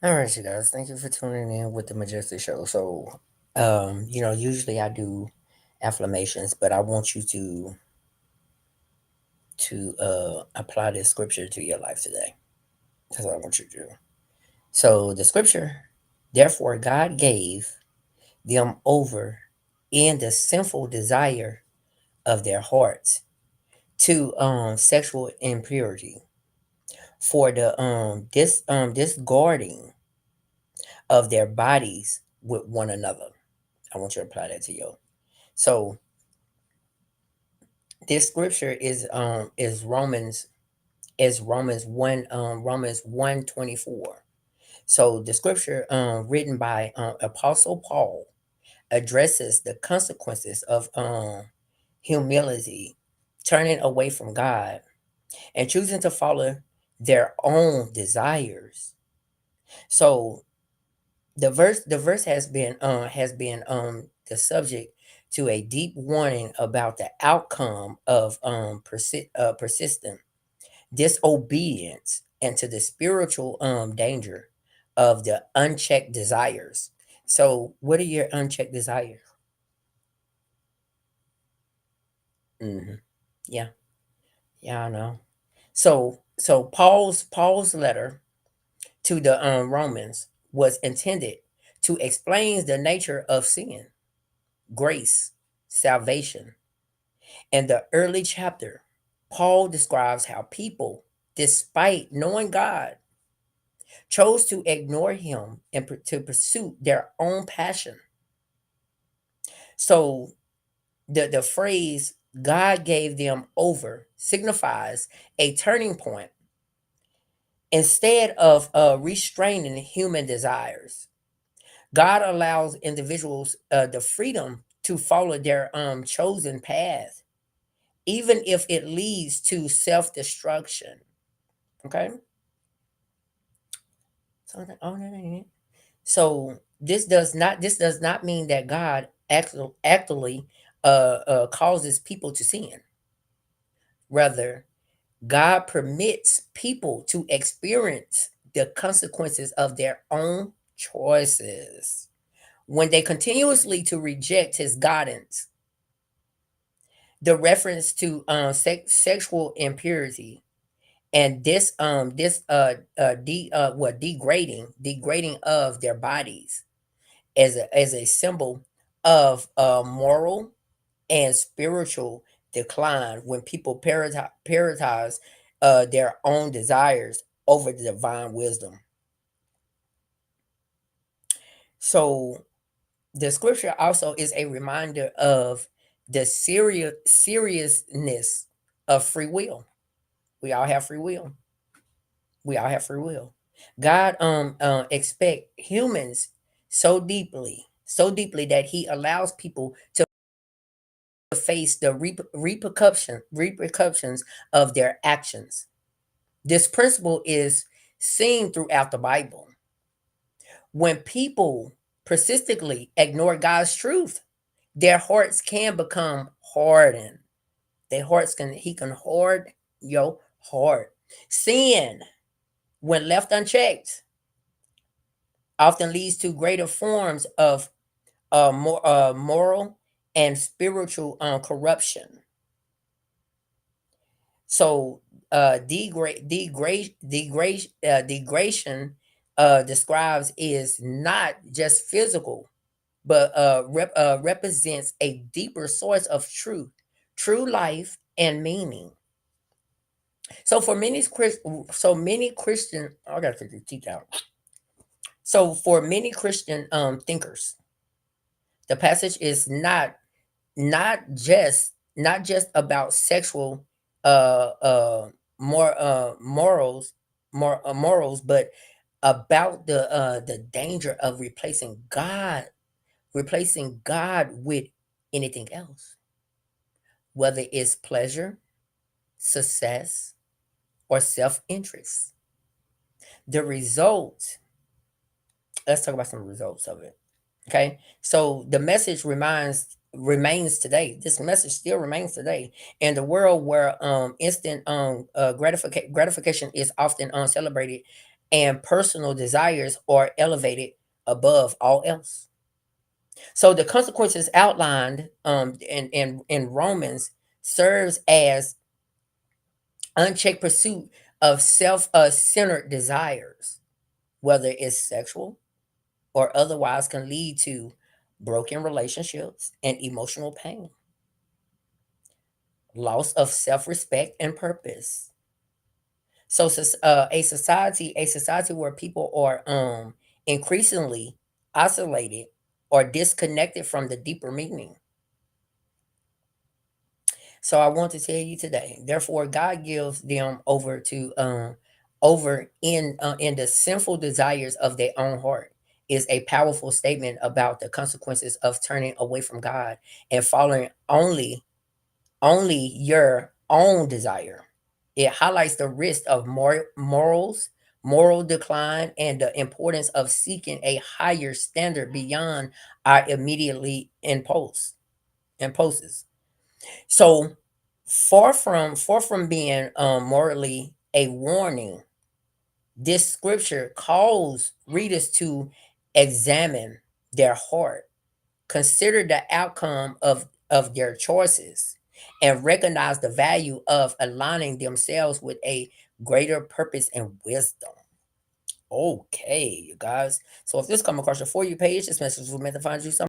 All right, you guys. Thank you for tuning in with the Majestic Show. So, usually I do affirmations, but I want you to apply this scripture to your life today. That's what I want you to do. So, the scripture, therefore, God gave them over in the sinful desire of their hearts to sexual impurity for the discarding of their bodies with one another. I want you to apply that to you. So this scripture is Romans 1:24. So the scripture written by Apostle Paul addresses the consequences of humility, turning away from God and choosing to follow their own desires. So the verse has been the subject to a deep warning about the outcome of persistent disobedience and to the spiritual danger of the unchecked desires. So what are your unchecked desires? Hmm. Yeah, yeah, I know. So Paul's letter to the Romans was intended to explain the nature of sin, grace, salvation. In the early chapter, Paul describes how people, despite knowing God, chose to ignore him and to pursue their own passion. So the phrase God gave them over signifies a turning point. Instead of restraining human desires, God allows individuals the freedom to follow their chosen path, even if it leads to self destruction. Okay. So, oh, no, no, no. So this does not mean that God actually causes people to sin. Rather, God permits people to experience the consequences of their own choices when they continuously to reject His guidance. The reference to sexual impurity and degrading of their bodies as a symbol of moral and spiritual decline when people prioritize their own desires over the divine wisdom. So the scripture also is a reminder of the seriousness of free will. We all have free will. We all have free will. God expect humans so deeply that He allows people to face the repercussions of their actions. This principle is seen throughout the Bible. When people persistently ignore God's truth, their hearts can become hardened. Their hearts can He can hoard your heart. Sin, when left unchecked, often leads to greater forms of moral and spiritual corruption. So, degradation describes is not just physical, but represents a deeper source of truth, true life, and meaning. So, many Christian, I gotta take the teeth out. So, for many Christian thinkers, the passage is not just about sexual more morals, but about the danger of replacing God with anything else, whether it's pleasure, success, or self-interest. The result, let's talk about some results of it. Okay, so the message remains today. This message still remains today in the world where instant gratification is often celebrated. and personal desires are elevated above all else. So the consequences outlined in Romans serves as unchecked pursuit of self-centered desires, whether it's sexual or otherwise, can lead to broken relationships and emotional pain, loss of self-respect and purpose. So, a society where people are increasingly isolated or disconnected from the deeper meaning. So I want to tell you today, therefore, God gives them over in the sinful desires of their own heart, is a powerful statement about the consequences of turning away from God and following only your own desire. It highlights the risk of moral decline, and the importance of seeking a higher standard beyond our immediately imposes. So far from being morally a warning, this scripture calls readers to examine their heart, consider the outcome of their choices, and recognize the value of aligning themselves with a greater purpose and wisdom. Okay, you guys. So if this come across your For You page, this message was meant to find you some